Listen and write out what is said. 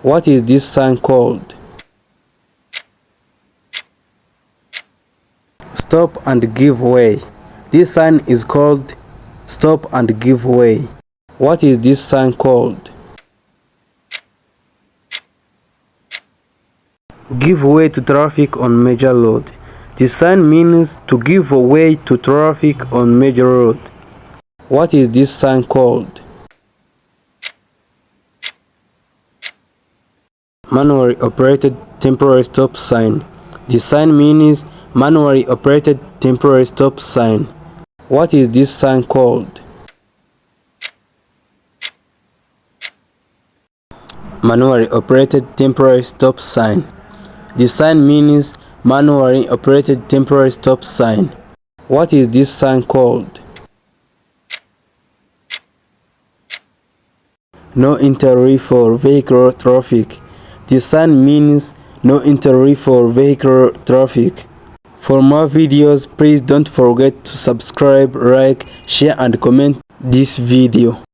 What is this sign called? Stop and give way. This sign is called stop and give way. What is this sign called? Give way to traffic on major road. The sign means to give way to traffic on major road. What is this sign called? Manually operated temporary stop sign. The sign means manually operated temporary stop sign. What is this sign called? Manually operated temporary stop sign. The sign means manually operated temporary stop sign. What is this sign called? No entry for vehicle traffic. The sign means no entry for vehicle traffic. For more videos, please don't forget to subscribe, like, share and comment this video.